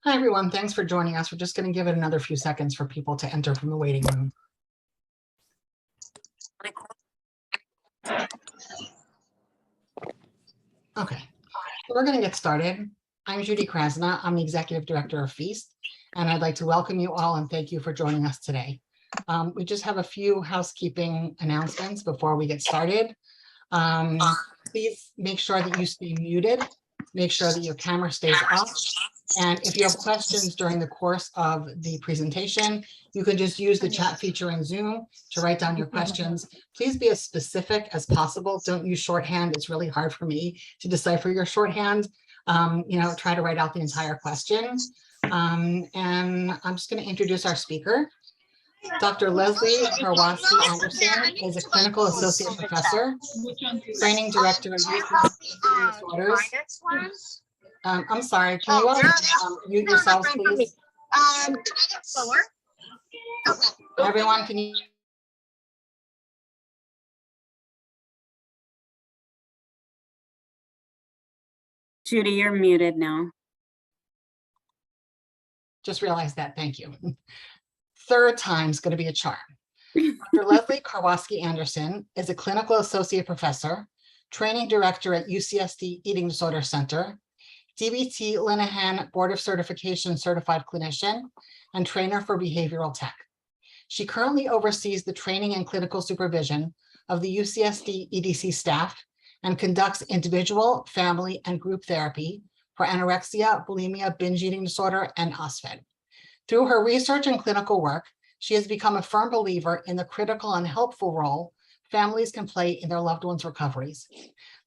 Hi, everyone. Thanks for joining us. We're just going to give it another few seconds for people to enter from the waiting room. Okay, we're going to get started. I'm Judy Krasna. I'm the Executive Director of F.E.A.S.T, and I'd like to welcome you all and thank you for joining us today. We just have a few housekeeping announcements before we get started. Please make sure that you stay muted. Make sure that your camera stays off. And if you have questions during the course of the presentation, you can just use the chat feature in Zoom to write down your questions. Please be as specific as possible. Don't use shorthand. It's really hard for me to decipher your shorthand. Try to write out the entire question. And I'm just going to introduce our speaker. Dr. Leslie Karwaski Anderson is a clinical associate professor, training director of disorders. I'm sorry, can you all mute yourselves, please? Everyone, can you? Judy, you're muted now. Just realized that, thank you. Third time's going to be a charm. Dr. Leslie Karwaski Anderson is a clinical associate professor, training director at UCSD Eating Disorder Center, DBT Linehan Board of Certification certified clinician, and trainer for behavioral tech. She currently oversees the training and clinical supervision of the UCSD EDC staff and conducts individual, family, and group therapy for anorexia, bulimia, binge eating disorder, and F.E.A.S.T. Through her research and clinical work, she has become a firm believer in the critical and helpful role families can play in their loved ones' recoveries.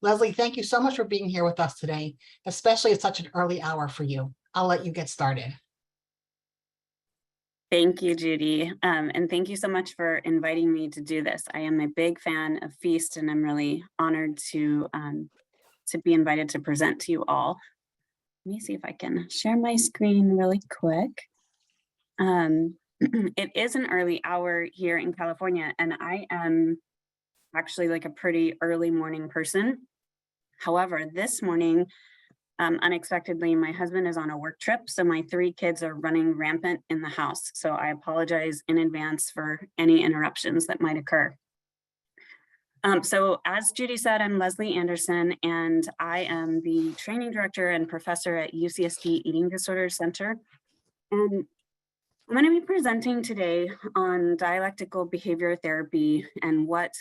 Leslie, thank you so much for being here with us today, especially at such an early hour for you. I'll let you get started. Thank you, Judy. And thank you so much for inviting me to do this. I am a big fan of F.E.A.S.T, and I'm really honored to be invited to present to you all. Let me see if I can share my screen really quick. It is an early hour here in California, and I am actually like a pretty early morning person. However, this morning, unexpectedly, my husband is on a work trip, so my 3 kids are running rampant in the house. So I apologize in advance for any interruptions that might occur. So as Judy said, I'm Leslie Anderson, and I am the training director and professor at UCSD Eating Disorder Center. And I'm going to be presenting today on dialectical behavior therapy and what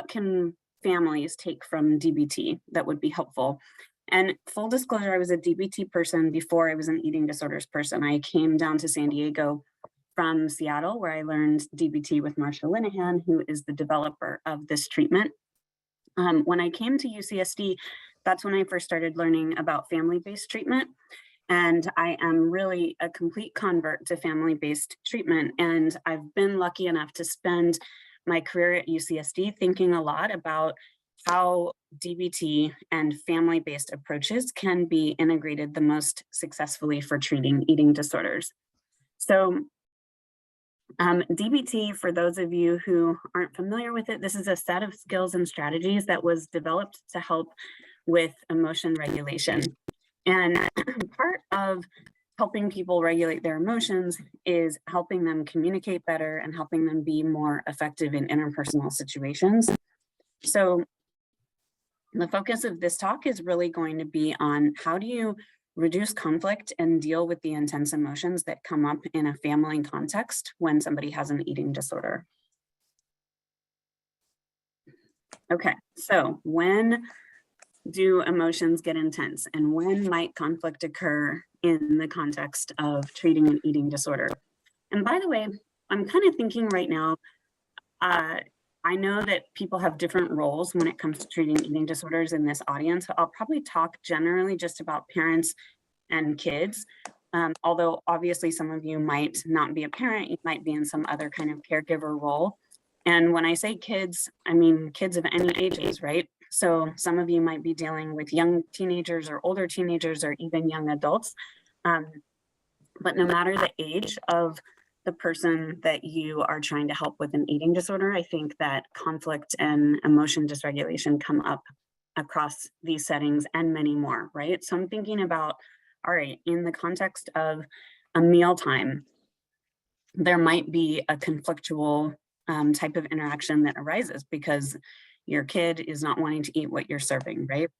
can families take from DBT that would be helpful. And full disclosure, I was a DBT person before I was an eating disorders person. I came down to San Diego from Seattle, where I learned DBT with Marsha Linehan, who is the developer of this treatment. When I came to UCSD, that's when I first started learning about family-based treatment. And I am really a complete convert to family-based treatment. And I've been lucky enough to spend my career at UCSD thinking a lot about how DBT and family-based approaches can be integrated the most successfully for treating eating disorders. So DBT, for those of you who aren't familiar with it, this is a set of skills and strategies that was developed to help with emotion regulation. And part of helping people regulate their emotions is helping them communicate better and helping them be more effective in interpersonal situations. So the focus of this talk is really going to be on how do you reduce conflict and deal with the intense emotions that come up in a family context when somebody has an eating disorder. Okay, so when do emotions get intense, and when might conflict occur in the context of treating an eating disorder? And by the way, I'm kind of thinking right now, I know that people have different roles when it comes to treating eating disorders in this audience. I'll probably talk generally just about parents and kids, although obviously some of you might not be a parent, you might be in some other kind of caregiver role. And when I say kids, I mean kids of any ages, right? So some of you might be dealing with young teenagers or older teenagers or even young adults. But no matter the age of the person that you are trying to help with an eating disorder, I think that conflict and emotion dysregulation come up across these settings and many more, right? So I'm thinking about all right, in the context of a mealtime, there might be a conflictual type of interaction that arises because your kid is not wanting to eat what you're serving, right?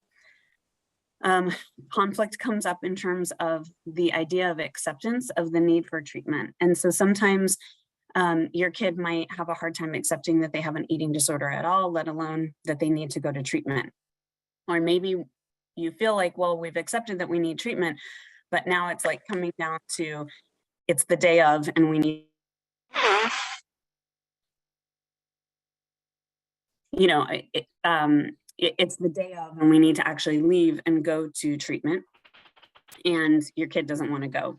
Conflict comes up in terms of the idea of acceptance of the need for treatment. And so sometimes your kid might have a hard time accepting that they have an eating disorder at all, let alone that they need to go to treatment. Or maybe you feel like, well, we've accepted that we need treatment, but now it's like coming down to it's the day of and we need, you know, it's the day of and we need to actually leave and go to treatment, and your kid doesn't want to go.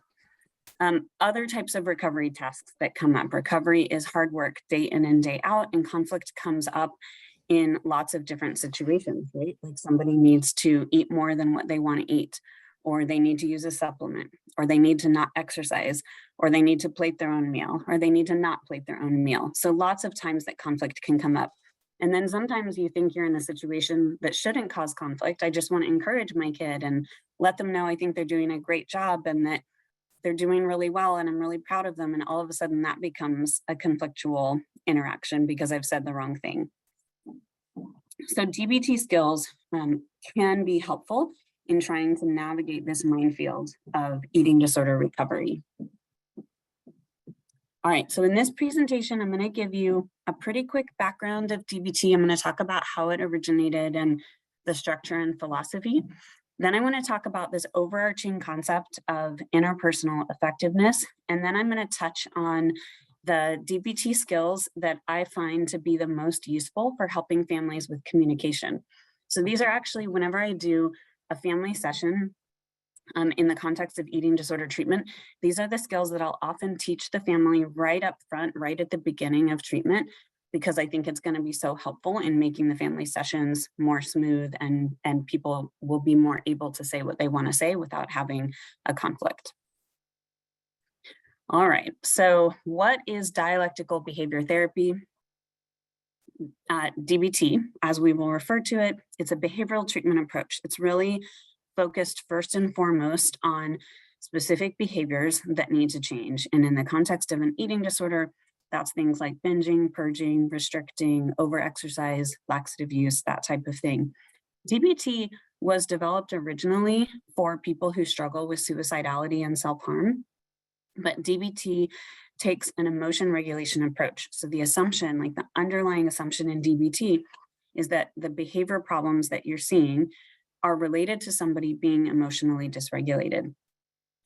Other types of recovery tasks that come up. Recovery is hard work day in and day out, and conflict comes up in lots of different situations, right? Like somebody needs to eat more than what they want to eat, or they need to use a supplement, or they need to not exercise, or they need to plate their own meal, or they need to not plate their own meal. So lots of times that conflict can come up. And then sometimes you think you're in a situation that shouldn't cause conflict. I just want to encourage my kid and let them know I think they're doing a great job and that they're doing really well and I'm really proud of them. And all of a sudden that becomes a conflictual interaction because I've said the wrong thing. So DBT skills can be helpful in trying to navigate this minefield of eating disorder recovery. All right, so in this presentation, I'm going to give you a pretty quick background of DBT. I'm going to talk about how it originated and the structure and philosophy. Then I want to talk about this overarching concept of interpersonal effectiveness. And then I'm going to touch on the DBT skills that I find to be the most useful for helping families with communication. So these are actually, whenever I do a family session in the context of eating disorder treatment, these are the skills that I'll often teach the family right up front, right at the beginning of treatment, because I think it's going to be so helpful in making the family sessions more smooth and people will be more able to say what they want to say without having a conflict. All right, so what is dialectical behavior therapy? DBT, as we will refer to it, it's a behavioral treatment approach. It's really focused first and foremost on specific behaviors that need to change. And in the context of an eating disorder, that's things like binging, purging, restricting, overexercise, laxative use, that type of thing. DBT was developed originally for people who struggle with suicidality and self-harm, but DBT takes an emotion regulation approach. So the assumption, like the underlying assumption in DBT, is that the behavior problems that you're seeing are related to somebody being emotionally dysregulated.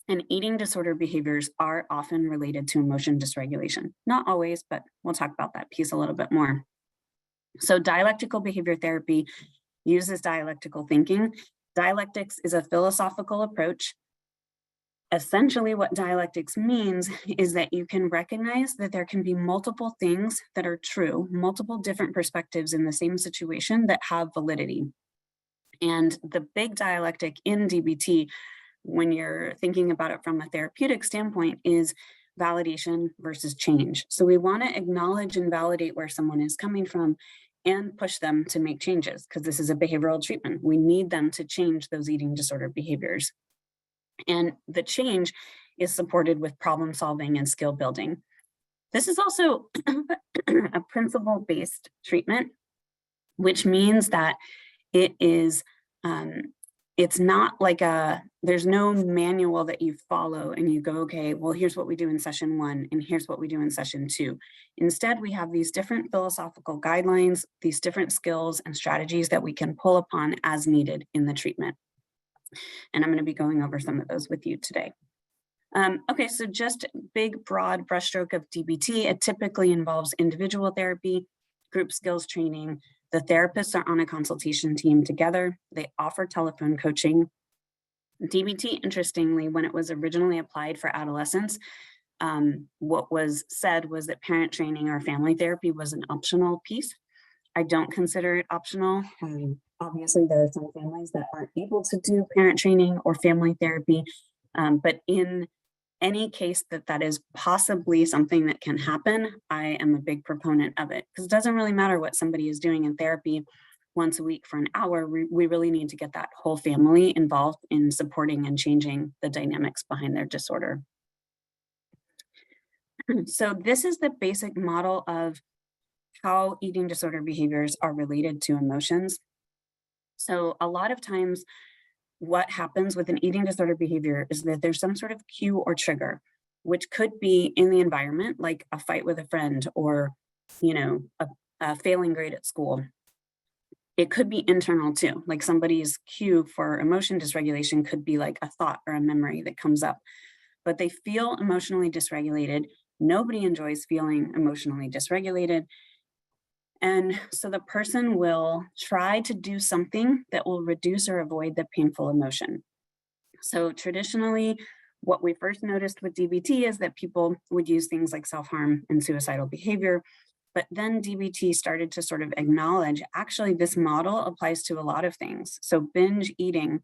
And eating disorder behaviors are often related to emotion dysregulation. Not always, but we'll talk about that piece a little bit more. So dialectical behavior therapy uses dialectical thinking. Dialectics is a philosophical approach. Essentially, what dialectics means is that you can recognize that there can be multiple things that are true, multiple different perspectives in the same situation that have validity. And the big dialectic in DBT, when you're thinking about it from a therapeutic standpoint, is validation versus change. So we want to acknowledge and validate where someone is coming from and push them to make changes, because this is a behavioral treatment. We need them to change those eating disorder behaviors. And the change is supported with problem solving and skill building. This is also a principle-based treatment, which means that it is, it's not like there's no manual that you follow and you go, okay, well, here's what we do in session 1 and here's what we do in session 2. Instead, we have these different philosophical guidelines, these different skills and strategies that we can pull upon as needed in the treatment. And I'm going to be going over some of those with you today. Okay, so just big, broad brushstroke of DBT. It typically involves individual therapy, group skills training. The therapists are on a consultation team together. They offer telephone coaching. DBT, interestingly, when it was originally applied for adolescents, what was said was that parent training or family therapy was an optional piece. I don't consider it optional. Obviously, there are some families that aren't able to do parent training or family therapy, but in any case that is possibly something that can happen, I am a big proponent of it, because it doesn't really matter what somebody is doing in therapy. once a week for an hour, we really need to get that whole family involved in supporting and changing the dynamics behind their disorder. So this is the basic model of how eating disorder behaviors are related to emotions. So a lot of times what happens with an eating disorder behavior is that there's some sort of cue or trigger, which could be in the environment, like a fight with a friend or, a failing grade at school. It could be internal too, like somebody's cue for emotion dysregulation could be like a thought or a memory that comes up, but they feel emotionally dysregulated. Nobody enjoys feeling emotionally dysregulated. And so the person will try to do something that will reduce or avoid the painful emotion. So traditionally, what we first noticed with DBT is that people would use things like self-harm and suicidal behavior. But then DBT started to sort of acknowledge, actually, this model applies to a lot of things. So binge eating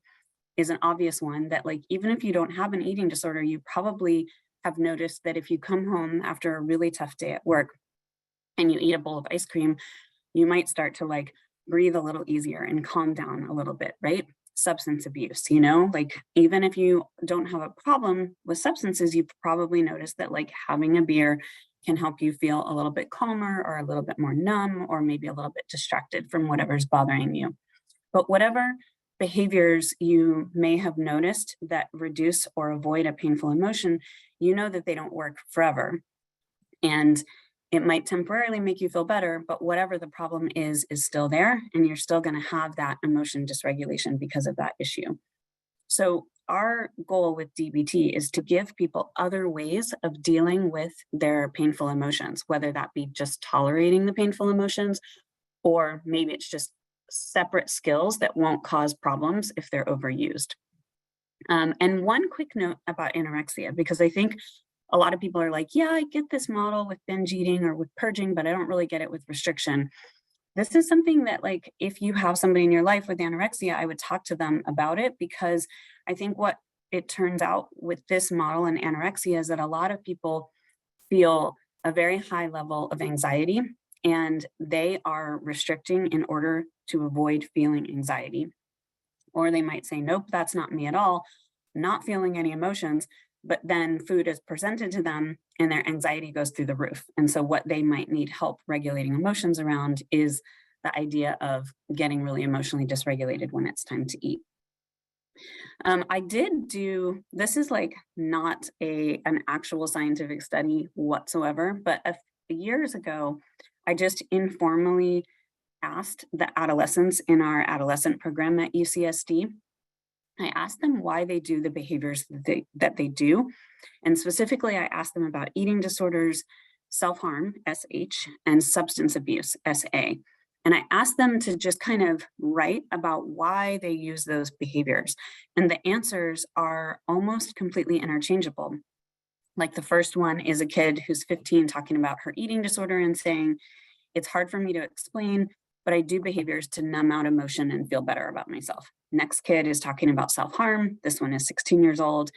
is an obvious one that, like, even if you don't have an eating disorder, you probably have noticed that if you come home after a really tough day at work and you eat a bowl of ice cream, you might start to like breathe a little easier and calm down a little bit, right? Substance abuse, like even if you don't have a problem with substances, you've probably noticed that like having a beer can help you feel a little bit calmer or a little bit more numb or maybe a little bit distracted from whatever's bothering you. But whatever behaviors you may have noticed that reduce or avoid a painful emotion, you know that they don't work forever. And it might temporarily make you feel better, but whatever the problem is still there, and you're still going to have that emotion dysregulation because of that issue. So our goal with DBT is to give people other ways of dealing with their painful emotions, whether that be just tolerating the painful emotions, or maybe it's just separate skills that won't cause problems if they're overused. And one quick note about anorexia, because I think a lot of people are like, yeah, I get this model with binge eating or with purging, but I don't really get it with restriction. This is something that, like, if you have somebody in your life with anorexia, I would talk to them about it, because I think what it turns out with this model and anorexia is that a lot of people feel a very high level of anxiety and they are restricting in order to avoid feeling anxiety. Or they might say, nope, that's not me at all, not feeling any emotions, but then food is presented to them and their anxiety goes through the roof. And so what they might need help regulating emotions around is the idea of getting really emotionally dysregulated when it's time to eat. I did do, this is like not an actual scientific study whatsoever, but years ago, I just informally asked the adolescents in our adolescent program at UCSD. I asked them why they do the behaviors that they do. And specifically, I asked them about eating disorders, self-harm, SH, and substance abuse, SA. And I asked them to just kind of write about why they use those behaviors. And the answers are almost completely interchangeable. Like the first one is a kid who's 15 talking about her eating disorder and saying, it's hard for me to explain, but I do behaviors to numb out emotion and feel better about myself. Next kid is talking about self-harm. This one is 16 years old.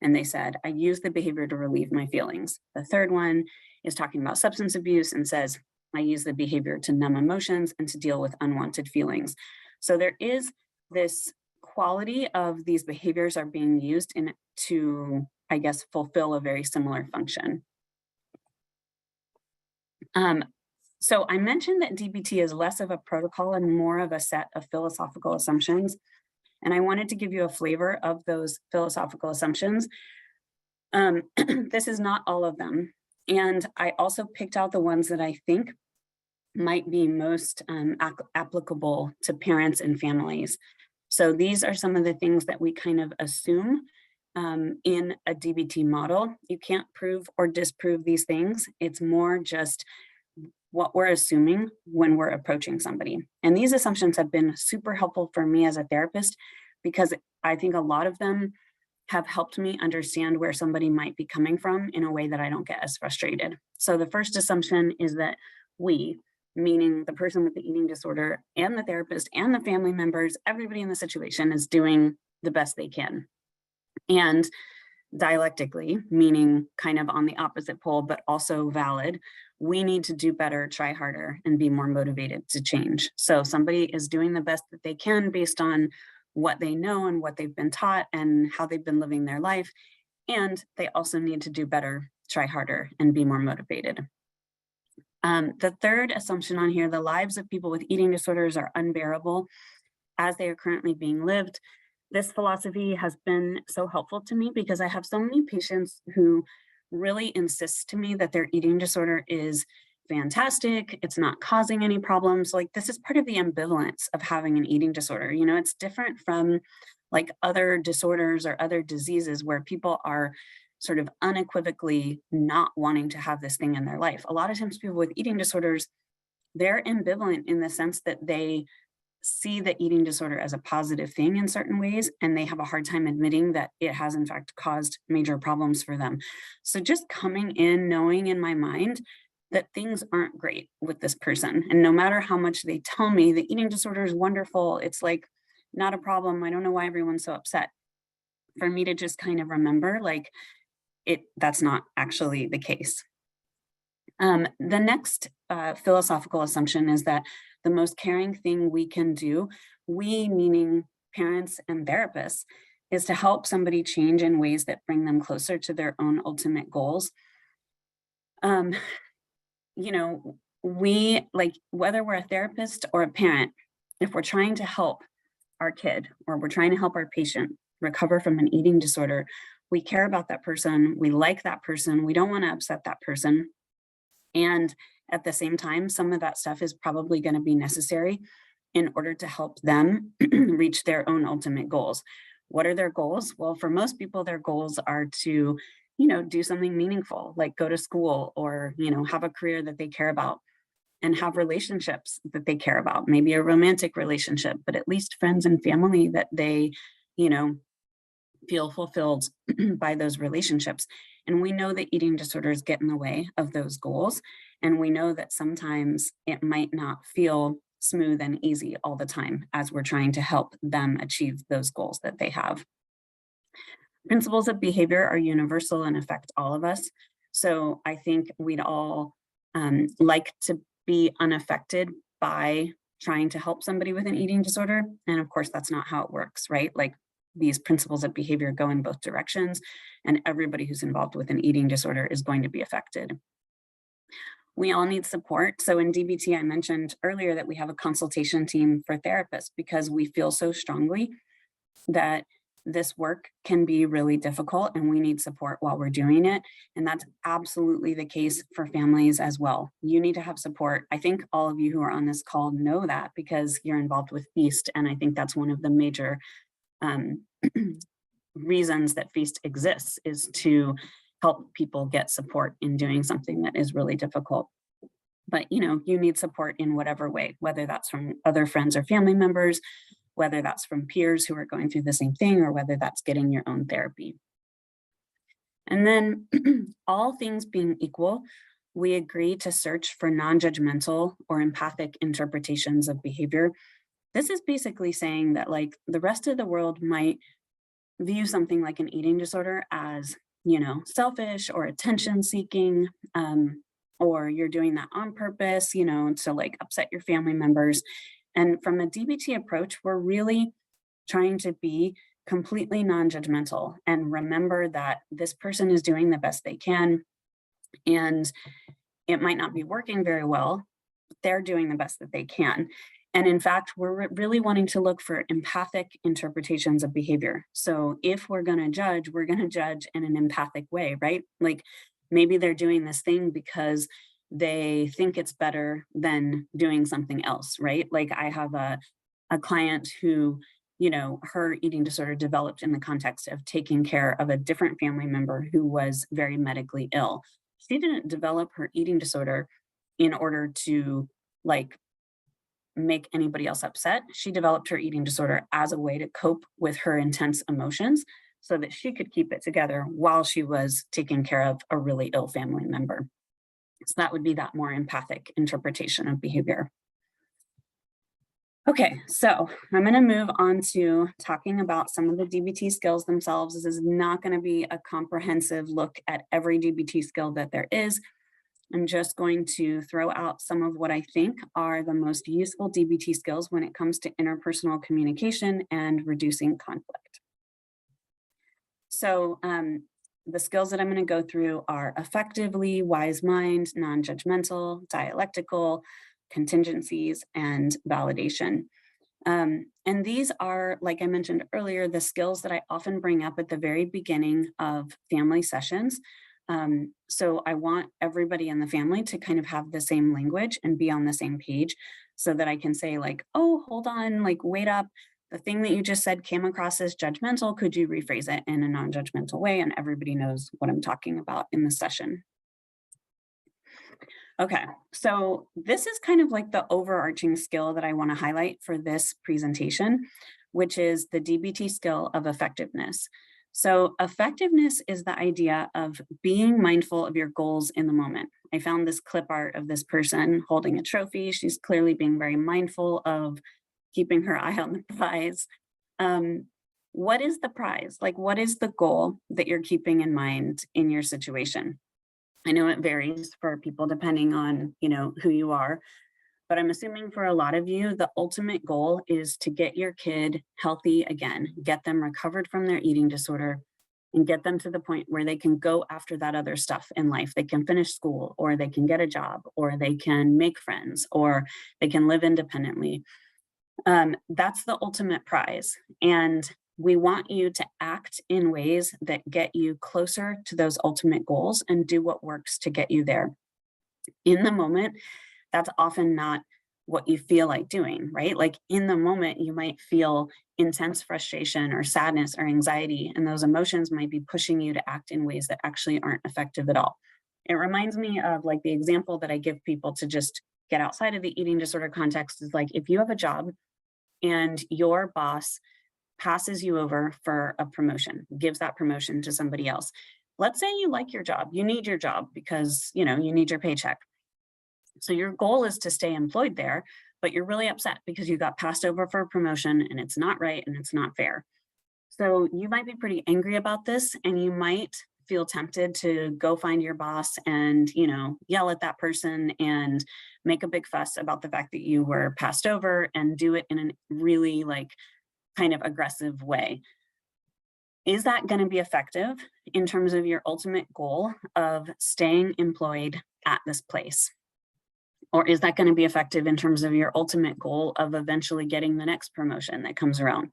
And they said, I use the behavior to relieve my feelings. The third one is talking about substance abuse and says, I use the behavior to numb emotions and to deal with unwanted feelings. So there is this quality of these behaviors are being used to, I guess, fulfill a very similar function. So I mentioned that DBT is less of a protocol and more of a set of philosophical assumptions. And I wanted to give you a flavor of those philosophical assumptions. This is not all of them. And I also picked out the ones that I think might be most applicable to parents and families. So these are some of the things that we kind of assume in a DBT model. You can't prove or disprove these things. It's more just what we're assuming when we're approaching somebody. And these assumptions have been super helpful for me as a therapist, because I think a lot of them have helped me understand where somebody might be coming from in a way that I don't get as frustrated. So the first assumption is that we, meaning the person with the eating disorder and the therapist and the family members, everybody in the situation is doing the best they can. And dialectically, meaning kind of on the opposite pole, but also valid, we need to do better, try harder, and be more motivated to change. So somebody is doing the best that they can based on what they know and what they've been taught and how they've been living their life. And they also need to do better, try harder, and be more motivated. The third assumption on here, the lives of people with eating disorders are unbearable as they are currently being lived. This philosophy has been so helpful to me because I have so many patients who really insist to me that their eating disorder is fantastic. It's not causing any problems. Like, this is part of the ambivalence of having an eating disorder. You know, it's different from like other disorders or other diseases where people are sort of unequivocally not wanting to have this thing in their life. A lot of times people with eating disorders, they're ambivalent in the sense that they see the eating disorder as a positive thing in certain ways, and they have a hard time admitting that it has in fact caused major problems for them. So just coming in, knowing in my mind that things aren't great with this person, and no matter how much they tell me the eating disorder is wonderful, it's like not a problem, I don't know why everyone's so upset. For me to just kind of remember, like, that's not actually the case. The next philosophical assumption is that the most caring thing we can do, we meaning parents and therapists, is to help somebody change in ways that bring them closer to their own ultimate goals. You know, we, like, whether we're a therapist or a parent, if we're trying to help our kid or we're trying to help our patient recover from an eating disorder, we care about that person, we like that person, we don't want to upset that person. And at the same time, some of that stuff is probably going to be necessary in order to help them reach their own ultimate goals. What are their goals? Well, for most people, their goals are to, you know, do something meaningful, like go to school or, you know, have a career that they care about and have relationships that they care about, maybe a romantic relationship, but at least friends and family that they, you know, feel fulfilled by those relationships. And we know that eating disorders get in the way of those goals. And we know that sometimes it might not feel smooth and easy all the time as we're trying to help them achieve those goals that they have. Principles of behavior are universal and affect all of us. So I think we'd all like to be unaffected by trying to help somebody with an eating disorder. And of course, that's not how it works, right? Like, these principles of behavior go in both directions, and everybody who's involved with an eating disorder is going to be affected. We all need support. So in DBT, I mentioned earlier that we have a consultation team for therapists because we feel so strongly that this work can be really difficult and we need support while we're doing it. And that's absolutely the case for families as well. You need to have support. I think all of you who are on this call know that because you're involved with F.E.A.S.T. And I think that's one of the major reasons that F.E.A.S.T. exists, is to help people get support in doing something that is really difficult. But, you know, you need support in whatever way, whether that's from other friends or family members, whether that's from peers who are going through the same thing, or whether that's getting your own therapy. And then all things being equal, we agree to search for non-judgmental or empathic interpretations of behavior. This is basically saying that, like, the rest of the world might view something like an eating disorder as, you know, selfish or attention seeking, or you're doing that on purpose, you know, to like upset your family members. And from a DBT approach, we're really trying to be completely non-judgmental and remember that this person is doing the best they can. And it might not be working very well, but they're doing the best that they can. And in fact, we're really wanting to look for empathic interpretations of behavior. So if we're going to judge, we're going to judge in an empathic way, right? Like, maybe they're doing this thing because they think it's better than doing something else, right? Like, I have a client who, you know, her eating disorder developed in the context of taking care of a different family member who was very medically ill. She didn't develop her eating disorder in order to, like, make anybody else upset. She developed her eating disorder as a way to cope with her intense emotions so that she could keep it together while she was taking care of a really ill family member. So that would be that more empathic interpretation of behavior. Okay, so I'm going to move on to talking about some of the DBT skills themselves. This is not going to be a comprehensive look at every DBT skill that there is. I'm just going to throw out some of what I think are the most useful DBT skills when it comes to interpersonal communication and reducing conflict. So the skills that I'm going to go through are effectively, wise mind, non-judgmental, dialectical, contingencies, and validation. And these are, like I mentioned earlier, the skills that I often bring up at the very beginning of family sessions. So I want everybody in the family to kind of have the same language and be on the same page so that I can say like, oh, hold on, like, wait up. The thing that you just said came across as judgmental. Could you rephrase it in a non-judgmental way? And everybody knows what I'm talking about in the session. Okay, so this is kind of like the overarching skill that I want to highlight for this presentation, which is the DBT skill of effectiveness. So effectiveness is the idea of being mindful of your goals in the moment. I found this clip art of this person holding a trophy. She's clearly being very mindful of keeping her eye on the prize. What is the prize? Like, what is the goal that you're keeping in mind in your situation? I know it varies for people depending on, who you are, but I'm assuming for a lot of you, the ultimate goal is to get your kid healthy again, get them recovered from their eating disorder, and get them to the point where they can go after that other stuff in life. They can finish school, or they can get a job, or they can make friends, or they can live independently. That's the ultimate prize. And we want you to act in ways that get you closer to those ultimate goals and do what works to get you there. In the moment, that's often not what you feel like doing, right? Like in the moment, you might feel intense frustration or sadness or anxiety, and those emotions might be pushing you to act in ways that actually aren't effective at all. It reminds me of like the example that I give people to just get outside of the eating disorder context is like, if you have a job and your boss passes you over for a promotion, gives that promotion to somebody else. Let's say you like your job, you need your job because, you need your paycheck. So your goal is to stay employed there, but you're really upset because you got passed over for a promotion and it's not right and it's not fair. So you might be pretty angry about this, and you might feel tempted to go find your boss and, yell at that person and make a big fuss about the fact that you were passed over, and do it in a really like kind of aggressive way. Is that going to be effective in terms of your ultimate goal of staying employed at this place? Or is that going to be effective in terms of your ultimate goal of eventually getting the next promotion that comes around?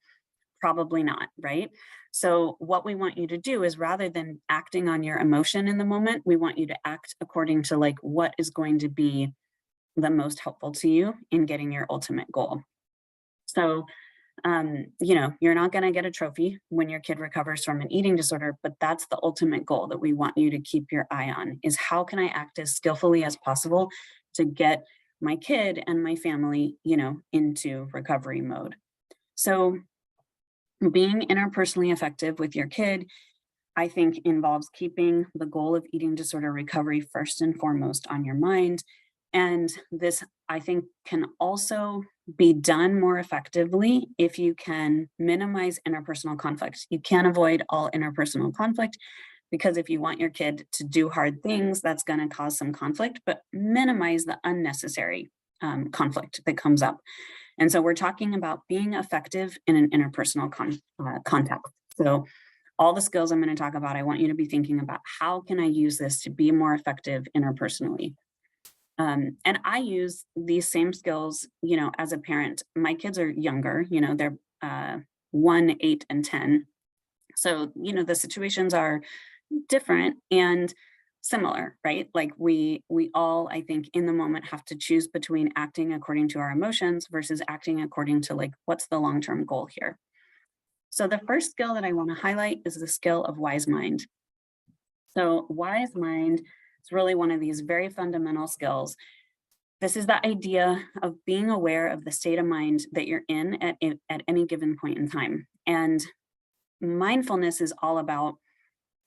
Probably not, right? So what we want you to do is, rather than acting on your emotion in the moment, we want you to act according to like what is going to be the most helpful to you in getting your ultimate goal. So you're not going to get a trophy when your kid recovers from an eating disorder, but that's the ultimate goal that we want you to keep your eye on, is how can I act as skillfully as possible to get my kid and my family, into recovery mode. So being interpersonally effective with your kid, I think, involves keeping the goal of eating disorder recovery first and foremost on your mind. And this, I think, can also be done more effectively if you can minimize interpersonal conflict. You can't avoid all interpersonal conflict, because if you want your kid to do hard things, that's going to cause some conflict, but minimize the unnecessary conflict that comes up. And so we're talking about being effective in an interpersonal context. So all the skills I'm going to talk about, I want you to be thinking about, how can I use this to be more effective interpersonally? And I use these same skills, as a parent. My kids are younger, they're 1, 8, and 10. So, the situations are different and similar, right? Like we all, I think, in the moment have to choose between acting according to our emotions versus acting according to like, what's the long-term goal here? So the first skill that I want to highlight is the skill of wise mind. So wise mind is really one of these very fundamental skills. This is the idea of being aware of the state of mind that you're in at any given point in time. And mindfulness is all about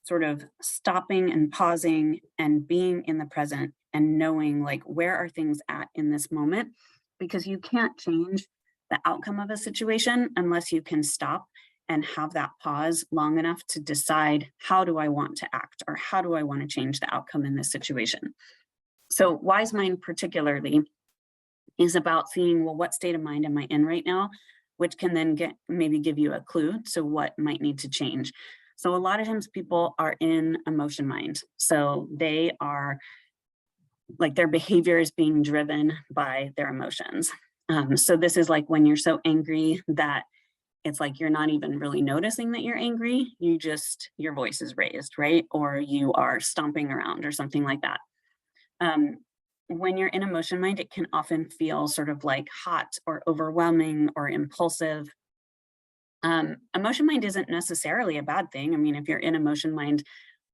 sort of stopping and pausing and being in the present and knowing like, where are things at in this moment? Because you can't change the outcome of a situation unless you can stop and have that pause long enough to decide, how do I want to act, or how do I want to change the outcome in this situation? So wise mind particularly is about seeing, well, what state of mind am I in right now, which can then maybe give you a clue to what might need to change. So a lot of times people are in emotion mind. So they are like, their behavior is being driven by their emotions. So this is like when you're so angry that it's like you're not even really noticing that you're angry. Your voice is raised, right? Or you are stomping around or something like that. When you're in emotion mind, it can often feel sort of like hot or overwhelming or impulsive. Emotion mind isn't necessarily a bad thing. I mean, if you're in emotion mind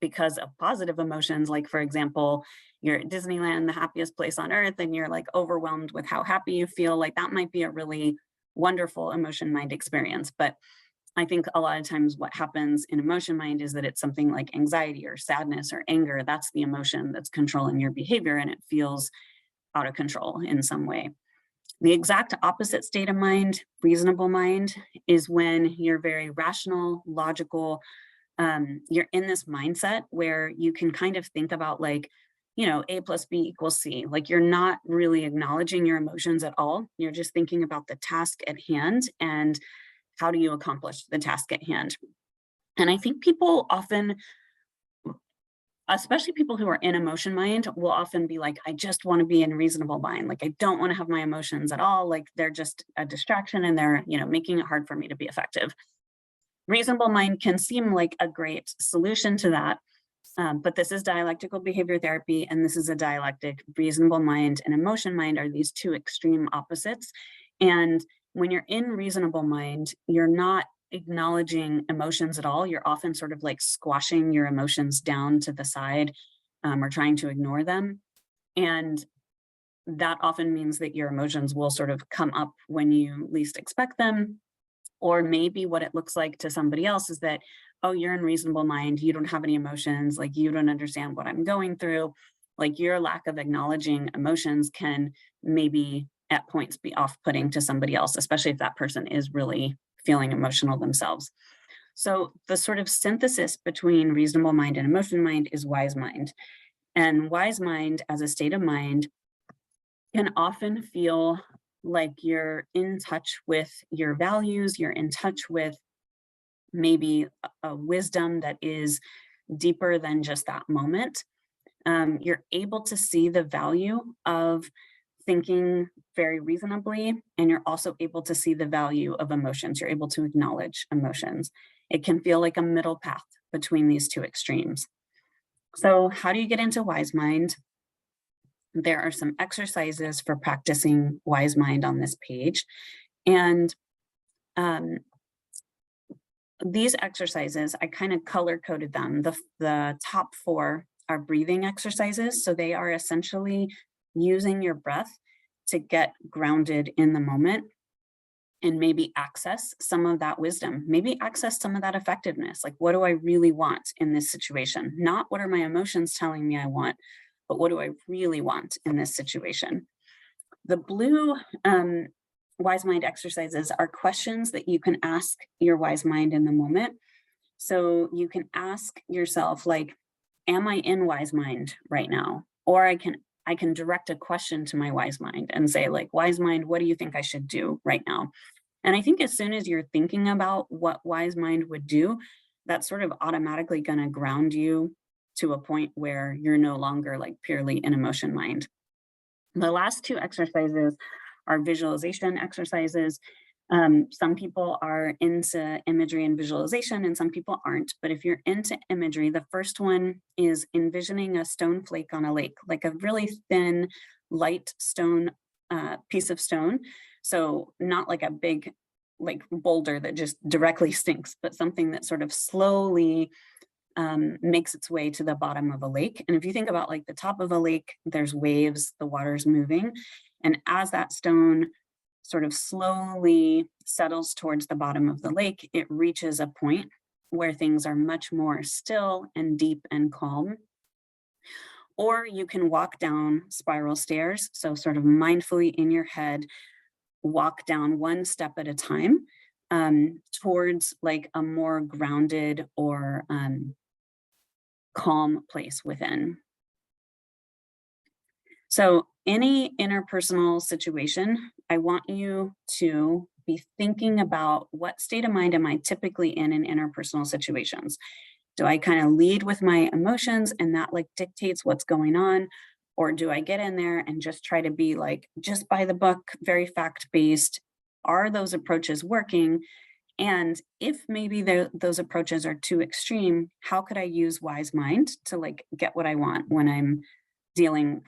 because of positive emotions, like for example, you're at Disneyland, the happiest place on earth, and you're like overwhelmed with how happy you feel, like that might be a really wonderful emotion mind experience. But I think a lot of times what happens in emotion mind is that it's something like anxiety or sadness or anger. That's the emotion that's controlling your behavior, and it feels out of control in some way. The exact opposite state of mind, reasonable mind, is when you're very rational, logical. You're in this mindset where you can kind of think about like, A plus B equals C. Like you're not really acknowledging your emotions at all. You're just thinking about the task at hand and how do you accomplish the task at hand. And I think people often, especially people who are in emotion mind, will often be like, I just want to be in reasonable mind. Like, I don't want to have my emotions at all. Like, they're just a distraction and they're, making it hard for me to be effective. Reasonable mind can seem like a great solution to that. But this is dialectical behavior therapy, and this is a dialectic. Reasonable mind and emotion mind are these two extreme opposites. And when you're in reasonable mind, you're not acknowledging emotions at all. You're often sort of like squashing your emotions down to the side, or trying to ignore them. And that often means that your emotions will sort of come up when you least expect them. Or maybe what it looks like to somebody else is that, oh, you're in reasonable mind, you don't have any emotions, like you don't understand what I'm going through. Like your lack of acknowledging emotions can maybe at points be off-putting to somebody else, especially if that person is really feeling emotional themselves. So the sort of synthesis between reasonable mind and emotion mind is wise mind. And wise mind as a state of mind can often feel like you're in touch with your values, you're in touch with maybe a wisdom that is deeper than just that moment. You're able to see the value of thinking very reasonably, and you're also able to see the value of emotions. You're able to acknowledge emotions. It can feel like a middle path between these two extremes. So how do you get into wise mind? There are some exercises for practicing wise mind on this page. And these exercises, I kind of color coded them. The top 4 are breathing exercises. So they are essentially using your breath to get grounded in the moment and maybe access some of that wisdom, maybe access some of that effectiveness. Like, what do I really want in this situation? Not what are my emotions telling me I want, but what do I really want in this situation? The blue wise mind exercises are questions that you can ask your wise mind in the moment. So you can ask yourself, like, am I in wise mind right now? Or I can direct a question to my wise mind and say, like, wise mind, what do you think I should do right now? And I think as soon as you're thinking about what wise mind would do, that's sort of automatically going to ground you to a point where you're no longer like purely in emotion mind. The last 2 exercises are visualization exercises. Some people are into imagery and visualization and some people aren't. But if you're into imagery, the first one is envisioning a stone flake on a lake, like a really thin, light stone, piece of stone. So not like a big like boulder that just directly sinks, but something that sort of slowly makes its way to the bottom of a lake. And if you think about like the top of a lake, there's waves, the water's moving. And as that stone sort of slowly settles towards the bottom of the lake, it reaches a point where things are much more still and deep and calm. Or you can walk down spiral stairs. So sort of mindfully in your head, walk down one step at a time towards like a more grounded or calm place within. So any interpersonal situation, I want you to be thinking about what state of mind am I typically in interpersonal situations? Do I kind of lead with my emotions and that like dictates what's going on? Or do I get in there and just try to be like just by the book, very fact-based? Are those approaches working? And if maybe those approaches are too extreme, how could I use wise mind to like get what I want when I'm dealing,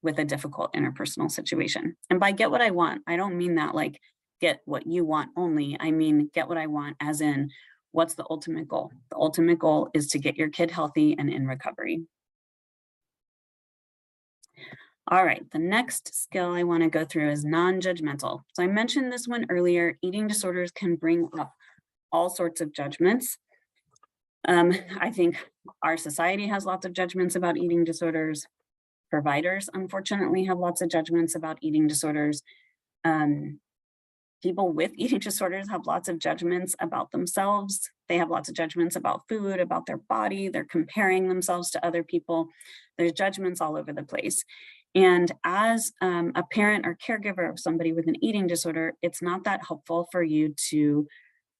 with a difficult interpersonal situation? And by get what I want, I don't mean that like get what you want only. I mean, get what I want as in what's the ultimate goal? The ultimate goal is to get your kid healthy and in recovery. All right, the next skill I want to go through is non-judgmental. So I mentioned this one earlier. Eating disorders can bring up all sorts of judgments. I think our society has lots of judgments about eating disorders. Providers, unfortunately, have lots of judgments about eating disorders. People with eating disorders have lots of judgments about themselves. They have lots of judgments about food, about their body. They're comparing themselves to other people. There's judgments all over the place. And as a parent or caregiver of somebody with an eating disorder, it's not that helpful for you to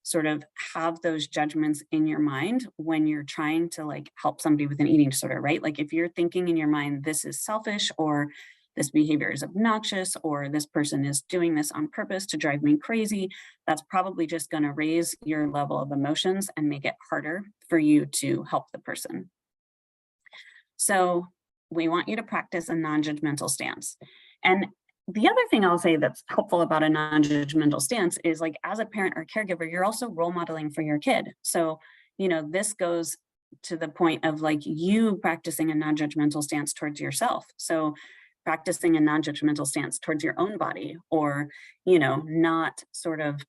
sort of have those judgments in your mind when you're trying to like help somebody with an eating disorder, right? Like if you're thinking in your mind, this is selfish, or this behavior is obnoxious, or this person is doing this on purpose to drive me crazy, that's probably just going to raise your level of emotions and make it harder for you to help the person. So we want you to practice a non-judgmental stance. And the other thing I'll say that's helpful about a non-judgmental stance is like as a parent or caregiver, you're also role modeling for your kid. So, this goes to the point of like you practicing a non-judgmental stance towards yourself. So practicing a non-judgmental stance towards your own body, or, not sort of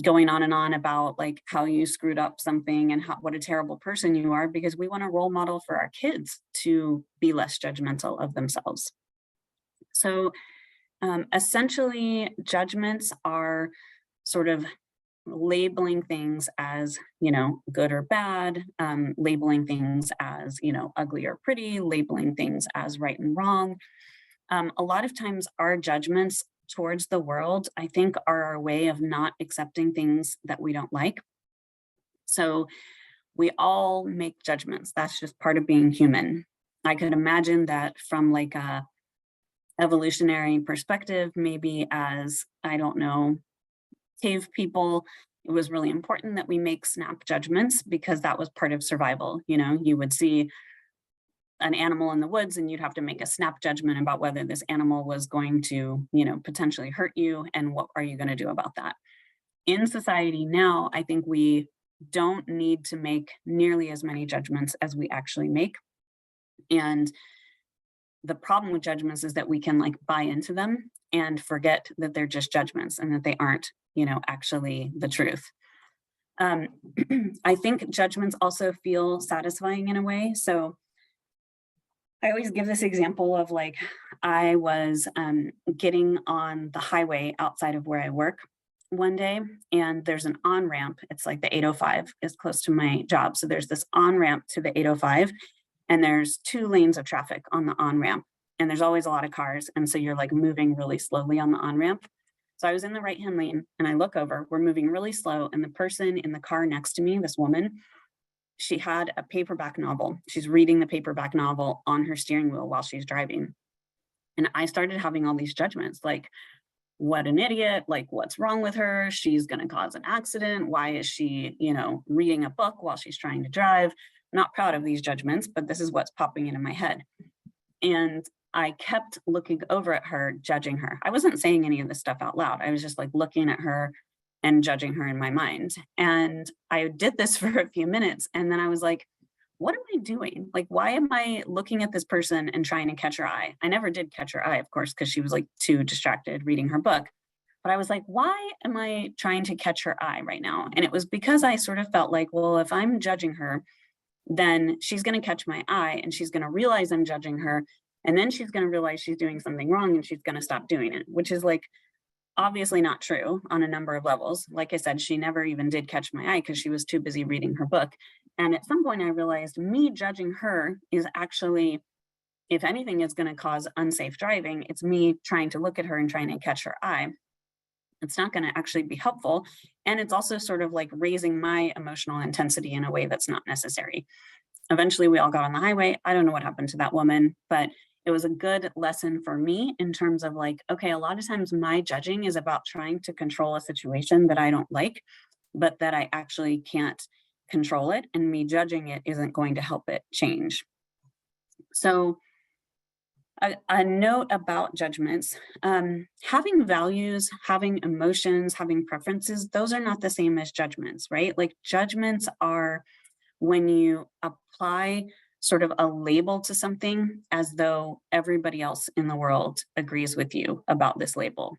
going on and on about like how you screwed up something and what a terrible person you are, because we want to role model for our kids to be less judgmental of themselves. So essentially, judgments are sort of labeling things as, good or bad, labeling things as, ugly or pretty, labeling things as right and wrong. A lot of times our judgments towards the world, I think, are our way of not accepting things that we don't like. So we all make judgments. That's just part of being human. I could imagine that from like a evolutionary perspective, maybe as, I don't know, cave people, it was really important that we make snap judgments because that was part of survival. You would see an animal in the woods and you'd have to make a snap judgment about whether this animal was going to, potentially hurt you, and what are you going to do about that. In society now, I think we don't need to make nearly as many judgments as we actually make. And the problem with judgments is that we can like buy into them and forget that they're just judgments and that they aren't, actually the truth. I think judgments also feel satisfying in a way. So I always give this example of like, I was getting on the highway outside of where I work one day, and there's an on-ramp. It's like the 805 is close to my job. So there's this on-ramp to the 805, and there's 2 lanes of traffic on the on-ramp, and there's always a lot of cars. And so you're like moving really slowly on the on-ramp. So I was in the right-hand lane and I look over, we're moving really slow. And the person in the car next to me, this woman, she had a paperback novel. She's reading the paperback novel on her steering wheel while she's driving. And I started having all these judgments, like, what an idiot, like what's wrong with her? She's going to cause an accident. Why is she, reading a book while she's trying to drive? I'm not proud of these judgments, but this is what's popping into my head. And I kept looking over at her, judging her. I wasn't saying any of this stuff out loud. I was just like looking at her and judging her in my mind. And I did this for a few minutes. And then I was like, what am I doing? Like, why am I looking at this person and trying to catch her eye? I never did catch her eye, of course, because she was like too distracted reading her book. But I was like, why am I trying to catch her eye right now? And it was because I sort of felt like, well, if I'm judging her, then she's going to catch my eye and she's going to realize I'm judging her. And then she's going to realize she's doing something wrong and she's going to stop doing it, which is like obviously not true on a number of levels. Like I said, she never even did catch my eye because she was too busy reading her book. And at some point I realized me judging her is actually if anything is going to cause unsafe driving, it's me trying to look at her and trying to catch her eye. It's not going to actually be helpful. And it's also sort of like raising my emotional intensity in a way that's not necessary. Eventually, we all got on the highway. I don't know what happened to that woman, but it was a good lesson for me in terms of like, okay, a lot of times my judging is about trying to control a situation that I don't like, but that I actually can't control it. And me judging it isn't going to help it change. So a note about judgments, having values, having emotions, having preferences, those are not the same as judgments, right? Like judgments are when you apply sort of a label to something as though everybody else in the world agrees with you about this label.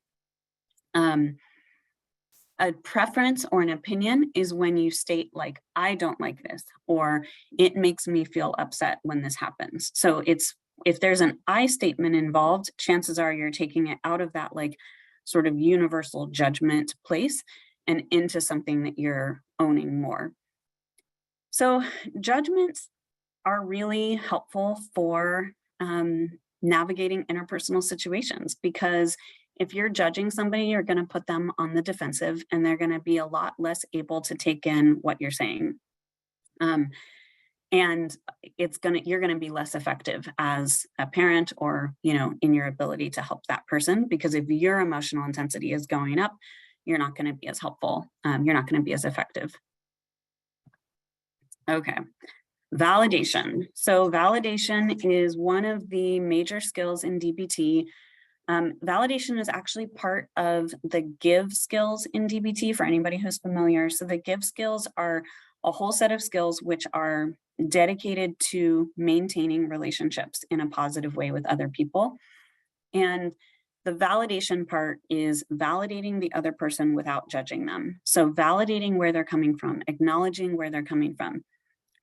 A preference or an opinion is when you state like, I don't like this, or it makes me feel upset when this happens. So it's, if there's an I statement involved, chances are you're taking it out of that like sort of universal judgment place and into something that you're owning more. So judgments are really helpful for navigating interpersonal situations, because if you're judging somebody, you're going to put them on the defensive and they're going to be a lot less able to take in what you're saying. And you're going to be less effective as a parent or, in your ability to help that person, because if your emotional intensity is going up, you're not going to be as helpful. You're not going to be as effective. Okay. Validation. So validation is one of the major skills in DBT. Validation is actually part of the give skills in DBT for anybody who's familiar. So the give skills are a whole set of skills which are dedicated to maintaining relationships in a positive way with other people. And the validation part is validating the other person without judging them. So validating where they're coming from, acknowledging where they're coming from.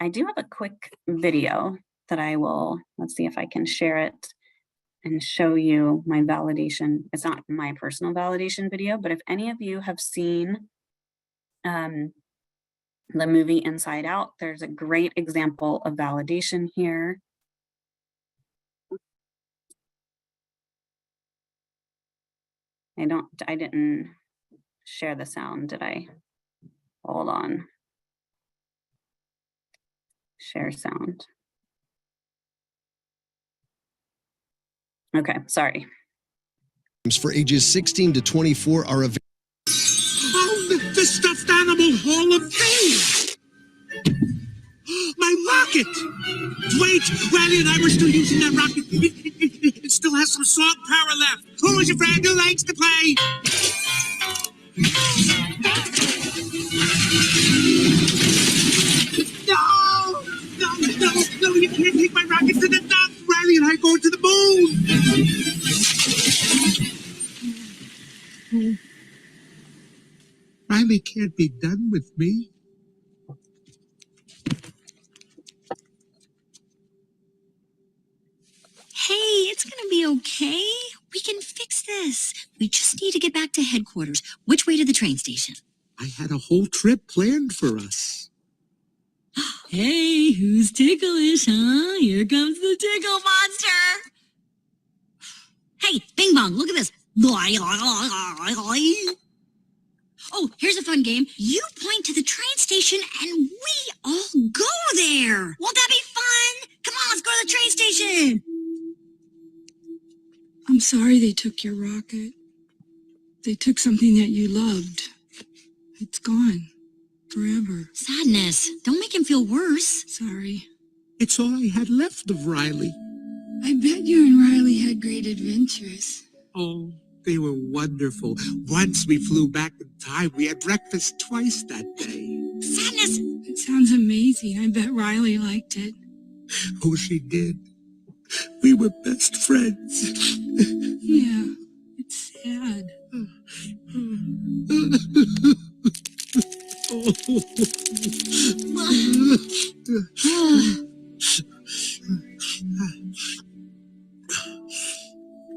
I do have a quick video that I will, let's see if I can share it and show you my validation. It's not my personal validation video, but if any of you have seen the movie Inside Out, there's a great example of validation here. I didn't share the sound, did I? Hold on. Share sound. Okay, sorry. For ages 16 to 24 are available. Oh, the stuffed animal Hall of Fame! My rocket! Wait, Riley and I were still using that rocket. It still has some salt power left. Who's your friend who likes to play? No, you can't take my rocket to the top. Riley and I go to the moon. Riley can't be done with me. Hey, it's gonna be okay. We can fix this. We just need to get back to headquarters. Which way to the train station? I had a whole trip planned for us. Hey, who's ticklish, huh? Here comes the tickle monster. Hey, Bing Bong, look at this. Oh, here's a fun game. You point to the train station and we all go there. Won't that be fun? Come on, let's go to the train station. I'm sorry they took your rocket. They took something that you loved. It's gone. Forever. Sadness. Don't make him feel worse. Sorry. It's all I had left of Riley. I bet you and Riley had great adventures. Oh, they were wonderful. Once we flew back in time. We had breakfast twice that day. Sadness. It sounds amazing. I bet Riley liked it. Oh, she did. We were best friends. Yeah, it's sad.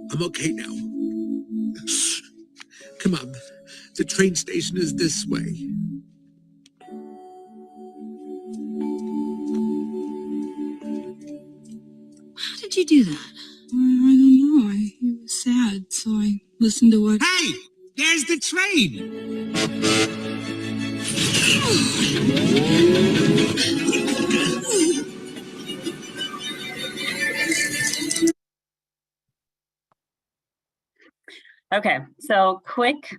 I'm okay now. Come on, the train station is this way. How did you do that? I don't know. He was sad, so I listened to what... Hey, there's the train. Okay, so quick,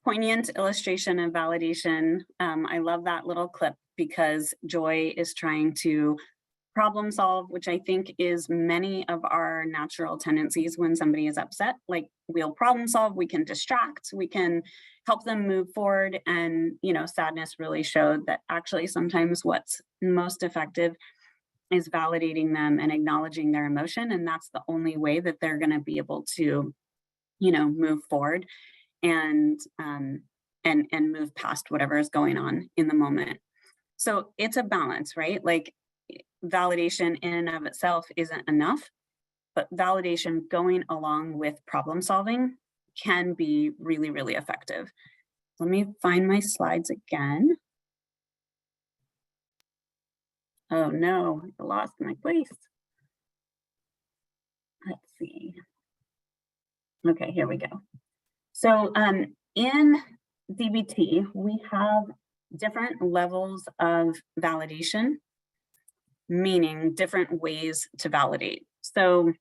poignant illustration of validation. I love that little clip because Joy is trying to problem solve, which I think is many of our natural tendencies when somebody is upset. Like, we'll problem solve, we can distract, we can help them move forward. And, you know, sadness really showed that actually sometimes what's most effective is validating them and acknowledging their emotion. And that's the only way that they're going to be able to, you know, move forward and move past whatever is going on in the moment. So it's a balance, right? Like, validation in and of itself isn't enough, but validation going along with problem solving can be really, really effective. Let me find my slides again. Oh no, I lost my place. Let's see. Okay, here we go. So in DBT, we have different levels of validation, meaning different ways to validate. So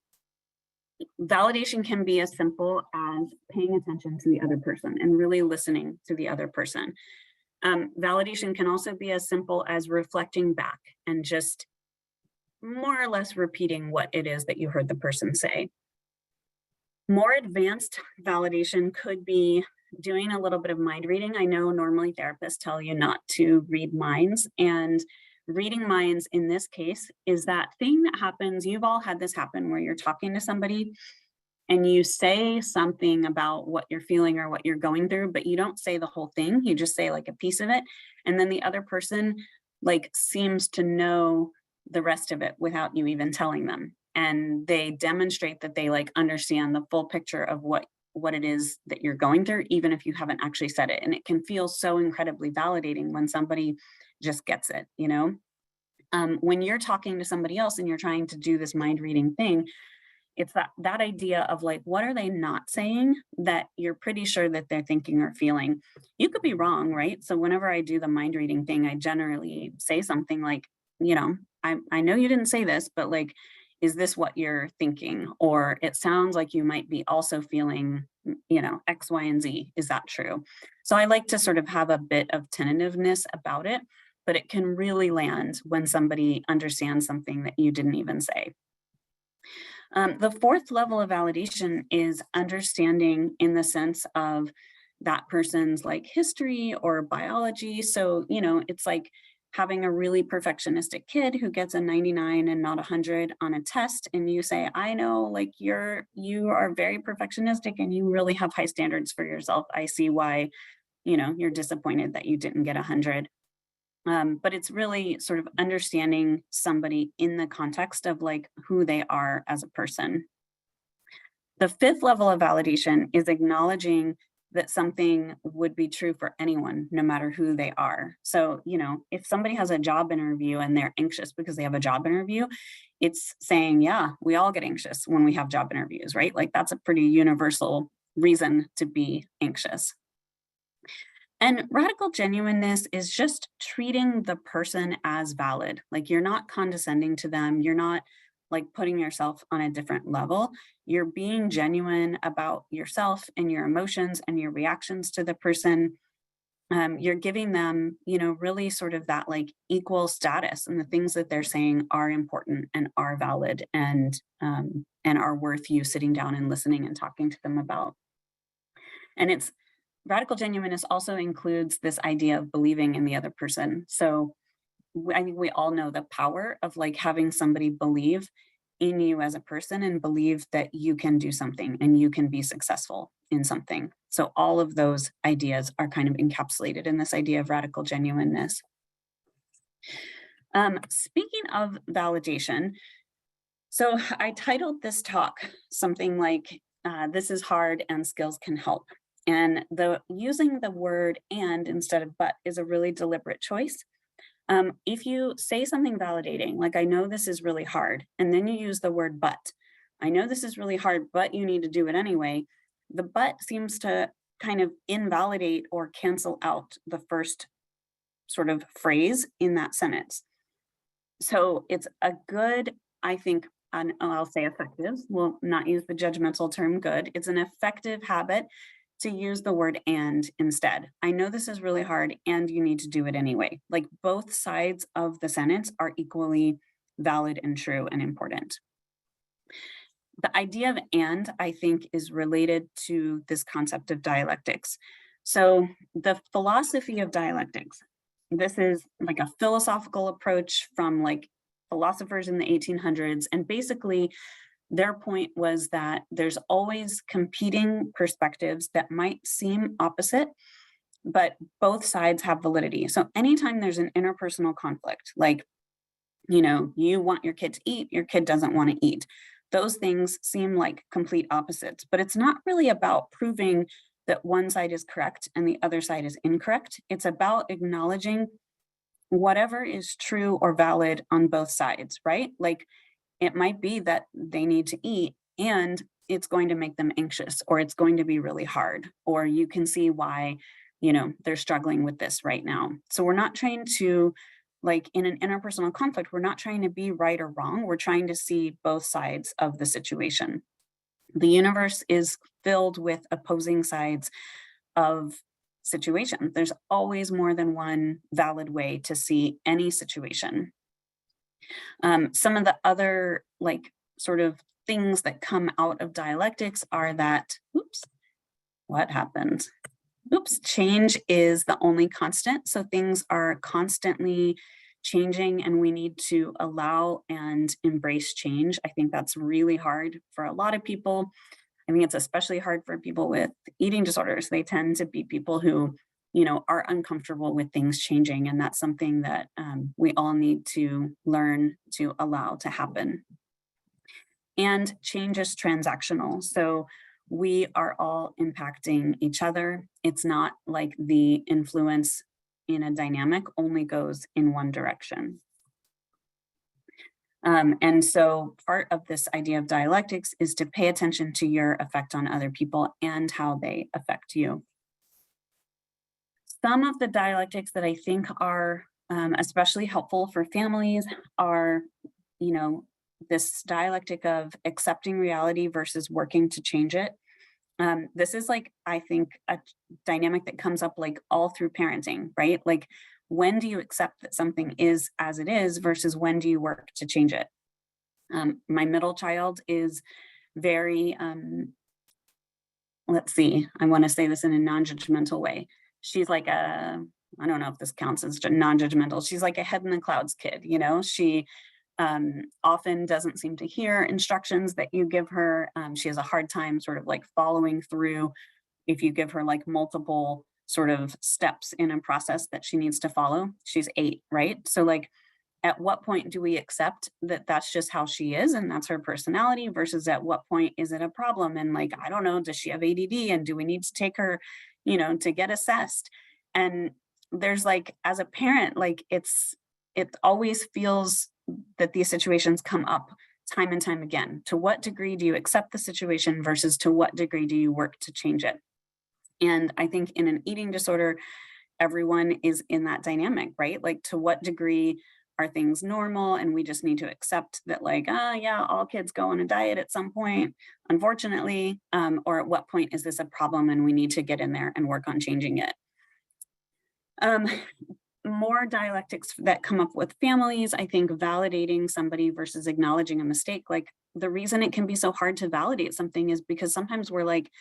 validation can be as simple as paying attention to the other person and really listening to the other person. Validation can also be as simple as reflecting back and just more or less repeating what it is that you heard the person say. More advanced validation could be doing a little bit of mind reading. I know normally therapists tell you not to read minds, and reading minds in this case is that thing that happens. You've all had this happen where you're talking to somebody and you say something about what you're feeling or what you're going through, but you don't say the whole thing. You just say like a piece of it. And then the other person like seems to know the rest of it without you even telling them. And they demonstrate that they like understand the full picture of what it is that you're going through, even if you haven't actually said it. And it can feel so incredibly validating when somebody just gets it, you know? When you're talking to somebody else and you're trying to do this mind reading thing, it's that idea of like, what are they not saying that you're pretty sure that they're thinking or feeling? You could be wrong, right? So whenever I do the mind reading thing, I generally say something like, you know, I know you didn't say this, but like, is this what you're thinking? Or it sounds like you might be also feeling, you know, X, Y, and Z. Is that true? So I like to sort of have a bit of tentativeness about it, but it can really land when somebody understands something that you didn't even say. The fourth level of validation is understanding in the sense of that person's like history or biology. So, you know, it's like having a really perfectionistic kid who gets a 99 and not 100 on a test, and you say, I know, like you are very perfectionistic and you really have high standards for yourself. I see why, you know, you're disappointed that you didn't get 100. But it's really sort of understanding somebody in the context of like who they are as a person. The fifth level of validation is acknowledging that something would be true for anyone, no matter who they are. So, you know, if somebody has a job interview and they're anxious because they have a job interview, it's saying, yeah, we all get anxious when we have job interviews, right? Like that's a pretty universal reason to be anxious. And radical genuineness is just treating the person as valid. Like you're not condescending to them. You're not like putting yourself on a different level. You're being genuine about yourself and your emotions and your reactions to the person. You're giving them, you know, really sort of that like equal status, and the things that they're saying are important and are valid and are worth you sitting down and listening and talking to them about. And it's radical genuineness also includes this idea of believing in the other person. So I think we all know the power of like having somebody believe in you as a person and believe that you can do something and you can be successful in something. So all of those ideas are kind of encapsulated in this idea of radical genuineness. Speaking of validation, so I titled this talk something like, this is hard and skills can help. And using the word and instead of but is a really deliberate choice. If you say something validating, like, I know this is really hard, and then you use the word but, I know this is really hard, but you need to do it anyway. The but seems to kind of invalidate or cancel out the first sort of phrase in that sentence. So it's a good, I think, I'll say effective, we'll not use the judgmental term good. It's an effective habit to use the word and instead. I know this is really hard and you need to do it anyway. Like, both sides of the sentence are equally valid and true and important. The idea of and, I think, is related to this concept of dialectics. So the philosophy of dialectics, this is like a philosophical approach from like philosophers in the 1800s. And basically their point was that there's always competing perspectives that might seem opposite, but both sides have validity. So anytime there's an interpersonal conflict, like, you want your kid to eat, your kid doesn't want to eat, those things seem like complete opposites, but it's not really about proving that one side is correct and the other side is incorrect. It's about acknowledging whatever is true or valid on both sides, right? Like, it might be that they need to eat and it's going to make them anxious, or it's going to be really hard, or you can see why, they're struggling with this right now. So we're not trying to, like, in an interpersonal conflict, we're not trying to be right or wrong. We're trying to see both sides of the situation. The universe is filled with opposing sides of situation. There's always more than one valid way to see any situation. Some of the other, like, sort of things that come out of dialectics are that, what happened? Change is the only constant. So things are constantly changing and we need to allow and embrace change. I think that's really hard for a lot of people. I think it's especially hard for people with eating disorders. They tend to be people who, are uncomfortable with things changing. And that's something that we all need to learn to allow to happen. And change is transactional. So we are all impacting each other. It's not like the influence in a dynamic only goes in one direction. And so part of this idea of dialectics is to pay attention to your effect on other people and how they affect you. Some of the dialectics that I think are especially helpful for families are, this dialectic of accepting reality versus working to change it. This is, like, I think, a dynamic that comes up like all through parenting, right? Like, when do you accept that something is as it is versus when do you work to change it? My middle child is very, let's see, I want to say this in a non-judgmental way. She's like I don't know if this counts as non-judgmental. She's like a head in the clouds kid, she often doesn't seem to hear instructions that you give her. She has a hard time sort of like following through if you give her like multiple sort of steps in a process that she needs to follow. She's 8, right? So, like, at what point do we accept that that's just how she is and that's her personality versus at what point is it a problem? And, like, I don't know, does she have ADD and do we need to take her, to get assessed? And there's, like, as a parent, like, it always feels that these situations come up time and time again. To what degree do you accept the situation versus to what degree do you work to change it? And I think in an eating disorder, everyone is in that dynamic, right? Like, to what degree are things normal and we just need to accept that, like, yeah, all kids go on a diet at some point, unfortunately, or at what point is this a problem and we need to get in there and work on changing it? More dialectics that come up with families, I think validating somebody versus acknowledging a mistake. Like, the reason it can be so hard to validate something is because sometimes we're like,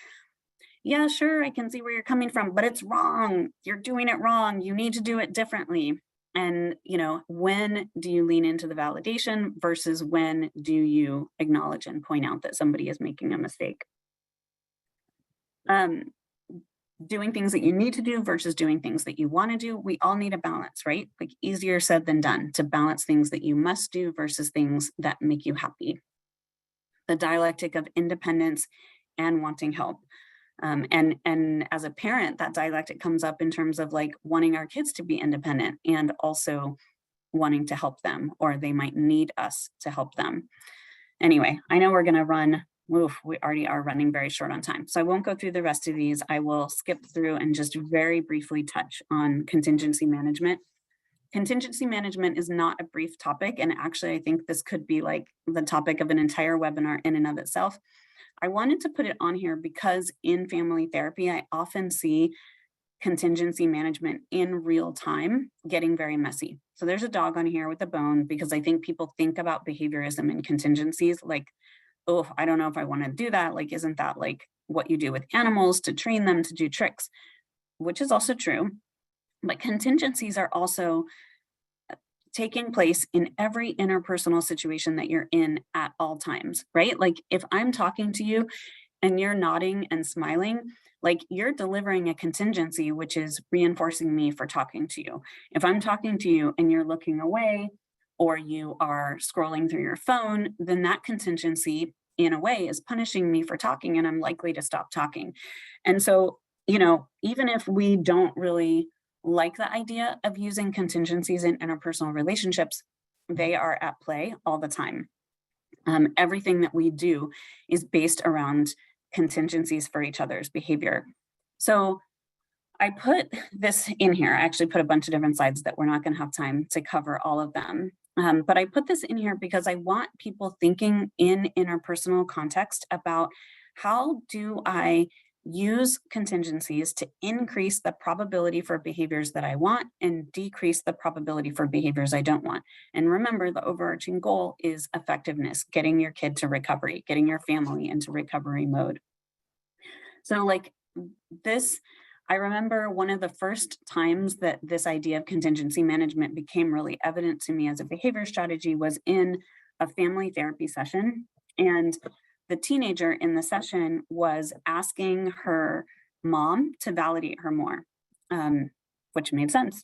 yeah, sure, I can see where you're coming from, but it's wrong. You're doing it wrong. You need to do it differently. And, when do you lean into the validation versus when do you acknowledge and point out that somebody is making a mistake? Doing things that you need to do versus doing things that you want to do. We all need a balance, right? Like, easier said than done to balance things that you must do versus things that make you happy. The dialectic of independence and wanting help. And as a parent, that dialectic comes up in terms of, like, wanting our kids to be independent and also wanting to help them, or they might need us to help them. Anyway, I know we're going to run. Oof, we already are running very short on time. So I won't go through the rest of these. I will skip through and just very briefly touch on contingency management. Contingency management is not a brief topic. And actually, I think this could be like the topic of an entire webinar in and of itself. I wanted to put it on here because in family therapy, I often see contingency management in real time getting very messy. So there's a dog on here with a bone because I think people think about behaviorism and contingencies like, oh, I don't know if I want to do that. Like, isn't that like what you do with animals to train them to do tricks, which is also true. But contingencies are also taking place in every interpersonal situation that you're in at all times, right? Like if I'm talking to you and you're nodding and smiling, like you're delivering a contingency, which is reinforcing me for talking to you. If I'm talking to you and you're looking away or you are scrolling through your phone, then that contingency in a way is punishing me for talking and I'm likely to stop talking. And so, you know, even if we don't really like the idea of using contingencies in interpersonal relationships, they are at play all the time. Everything that we do is based around contingencies for each other's behavior. So I put this in here. I actually put a bunch of different slides that we're not going to have time to cover all of them. But I put this in here because I want people thinking in interpersonal context about how do I use contingencies to increase the probability for behaviors that I want and decrease the probability for behaviors I don't want. And remember, the overarching goal is effectiveness, getting your kid to recovery, getting your family into recovery mode. So like this, I remember one of the first times that this idea of contingency management became really evident to me as a behavior strategy was in a family therapy session. And the teenager in the session was asking her mom to validate her more, which made sense.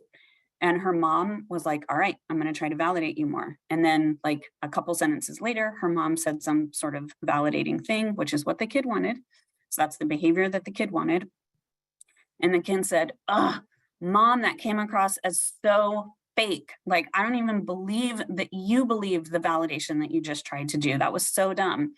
And her mom was like, all right, I'm going to try to validate you more. And then like a couple sentences later, her mom said some sort of validating thing, which is what the kid wanted. So that's the behavior that the kid wanted. And the kid said, oh, mom, that came across as so fake. Like, I don't even believe that you believed the validation that you just tried to do. That was so dumb.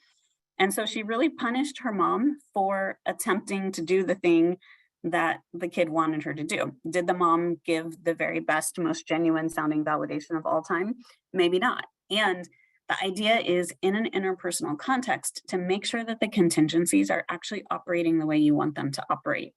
And so she really punished her mom for attempting to do the thing that the kid wanted her to do. Did the mom give the very best, most genuine sounding validation of all time? Maybe not. And the idea is in an interpersonal context to make sure that the contingencies are actually operating the way you want them to operate.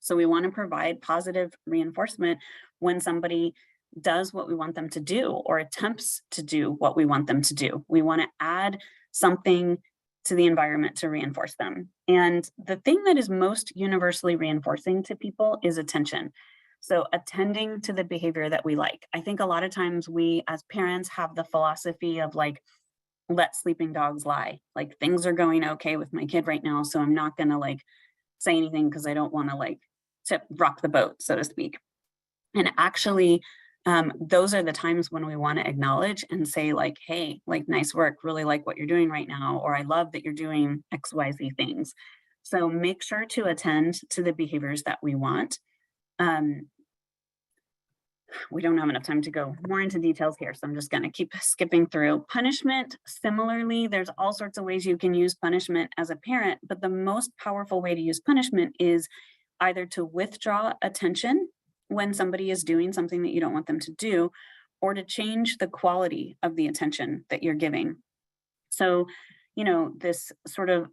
So we want to provide positive reinforcement when somebody does what we want them to do or attempts to do what we want them to do. We want to add something to the environment to reinforce them. And the thing that is most universally reinforcing to people is attention. So attending to the behavior that we like. I think a lot of times we as parents have the philosophy of like, let sleeping dogs lie. Like things are going okay with my kid right now. So I'm not going to like say anything because I don't want to like rock the boat, so to speak. And actually, those are the times when we want to acknowledge and say like, hey, like nice work, really like what you're doing right now, or I love that you're doing XYZ things. So make sure to attend to the behaviors that we want. We don't have enough time to go more into details here, so I'm just going to keep skipping through. Punishment, similarly, there's all sorts of ways you can use punishment as a parent, but the most powerful way to use punishment is either to withdraw attention when somebody is doing something that you don't want them to do, or to change the quality of the attention that you're giving. So, you know, this sort of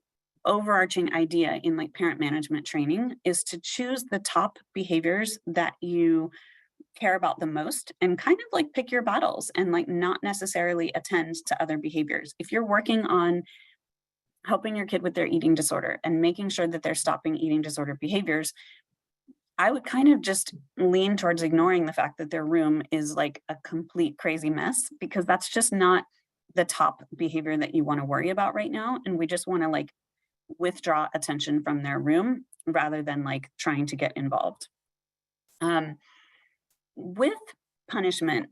overarching idea in like parent management training is to choose the top behaviors that you care about the most and kind of like pick your battles and like not necessarily attend to other behaviors. If you're working on helping your kid with their eating disorder and making sure that they're stopping eating disorder behaviors, I would kind of just lean towards ignoring the fact that their room is like a complete crazy mess, because that's just not the top behavior that you want to worry about right now. And we just want to like withdraw attention from their room rather than like trying to get involved. With punishment,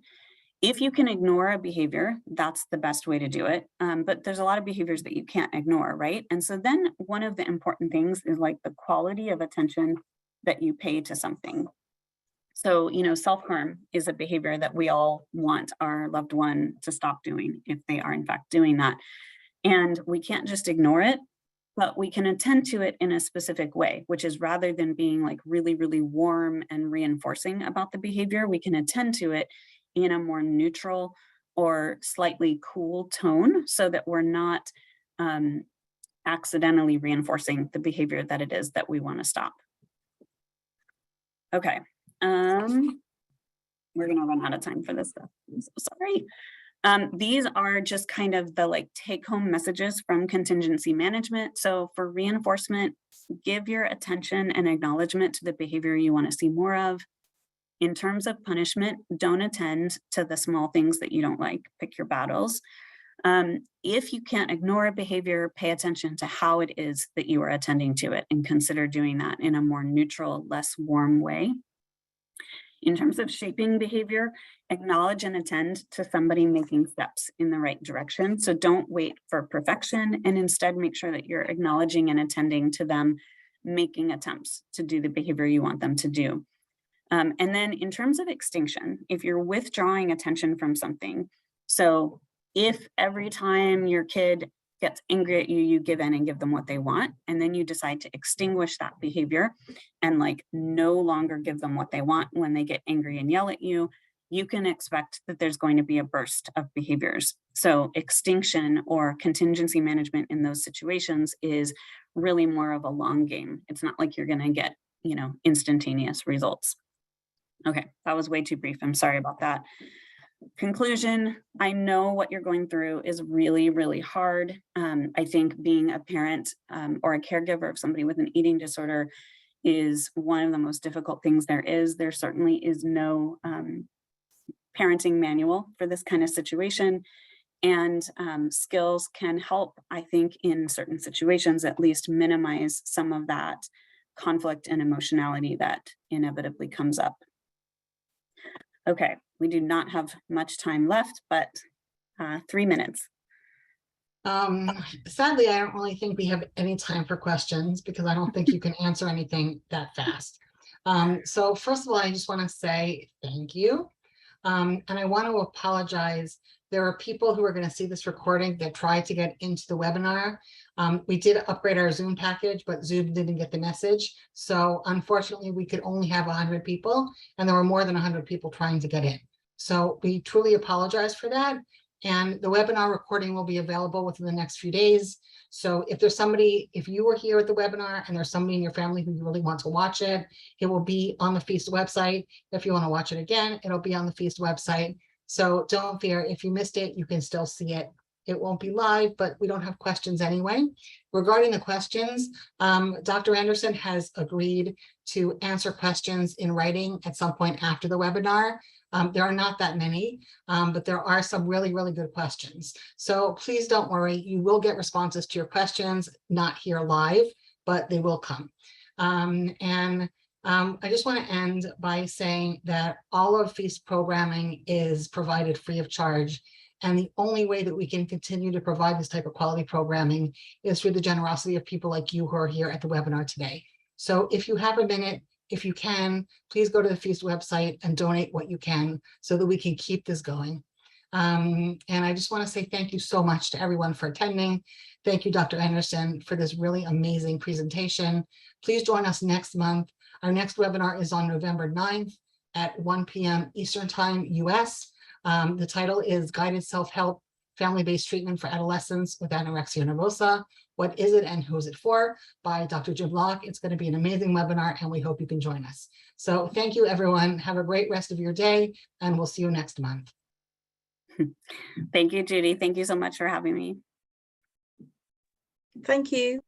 if you can ignore a behavior, that's the best way to do it. But there's a lot of behaviors that you can't ignore, right? And so then one of the important things is like the quality of attention that you pay to something. So, you know, self-harm is a behavior that we all want our loved one to stop doing if they are in fact doing that. And we can't just ignore it, but we can attend to it in a specific way, which is rather than being like really, really warm and reinforcing about the behavior, we can attend to it in a more neutral or slightly cool tone so that we're not accidentally reinforcing the behavior that it is that we want to stop. Okay. We're gonna run out of time for this stuff. I'm so sorry. These are just kind of the like take-home messages from contingency management. So for reinforcement, give your attention and acknowledgement to the behavior you want to see more of. In terms of punishment, don't attend to the small things that you don't like. Pick your battles. If you can't ignore a behavior, pay attention to how it is that you are attending to it and consider doing that in a more neutral, less warm way. In terms of shaping behavior, acknowledge and attend to somebody making steps in the right direction. So don't wait for perfection, and instead make sure that you're acknowledging and attending to them making attempts to do the behavior you want them to do. And then in terms of extinction, if you're withdrawing attention from something, so if every time your kid gets angry at you, you give in and give them what they want, and then you decide to extinguish that behavior and like no longer give them what they want when they get angry and yell at you, you can expect that there's going to be a burst of behaviors. So extinction or contingency management in those situations is really more of a long game. It's not like you're going to get, you know, instantaneous results. Okay, that was way too brief. I'm sorry about that. Conclusion, I know what you're going through is really, really hard. I think being a parent or a caregiver of somebody with an eating disorder is one of the most difficult things there is. There certainly is no parenting manual for this kind of situation. And skills can help, I think, in certain situations, at least minimize some of that conflict and emotionality that inevitably comes up. Okay, we do not have much time left, but 3 minutes. Sadly, I don't really think we have any time for questions because I don't think you can answer anything that fast. So first of all, I just want to say thank you. And I want to apologize. There are people who are going to see this recording that tried to get into the webinar. We did upgrade our Zoom package, but Zoom didn't get the message. So unfortunately, we could only have 100 people, and there were more than 100 people trying to get in. So we truly apologize for that. And the webinar recording will be available within the next few days. So if there's somebody, if you were here at the webinar and there's somebody in your family who you really want to watch it, it will be on the F.E.A.S.T website. If you want to watch it again, it'll be on the F.E.A.S.T website. So don't fear, if you missed it, you can still see it. It won't be live, but we don't have questions anyway. Regarding the questions, Dr. Anderson has agreed to answer questions in writing at some point after the webinar. There are not that many, but there are some really, really good questions. So please don't worry, you will get responses to your questions, not here live, but they will come. I just want to end by saying that all of F.E.A.S.T programming is provided free of charge. And the only way that we can continue to provide this type of quality programming is through the generosity of people like you who are here at the webinar today. So if you have a minute, if you can, please go to the F.E.A.S.T website and donate what you can so that we can keep this going. And I just want to say thank you so much to everyone for attending. Thank you, Dr. Anderson, for this really amazing presentation. Please join us next month. Our next webinar is on November 9th at 1 p.m. Eastern Time, US. The title is Guided Self-Help, Family-Based Treatment for Adolescents with Anorexia Nervosa. What is it and who is it for? By Dr. Jim Locke. It's going to be an amazing webinar and we hope you can join us. So thank you, everyone. Have a great rest of your day and we'll see you next month. Thank you, Judy. Thank you so much for having me. Thank you.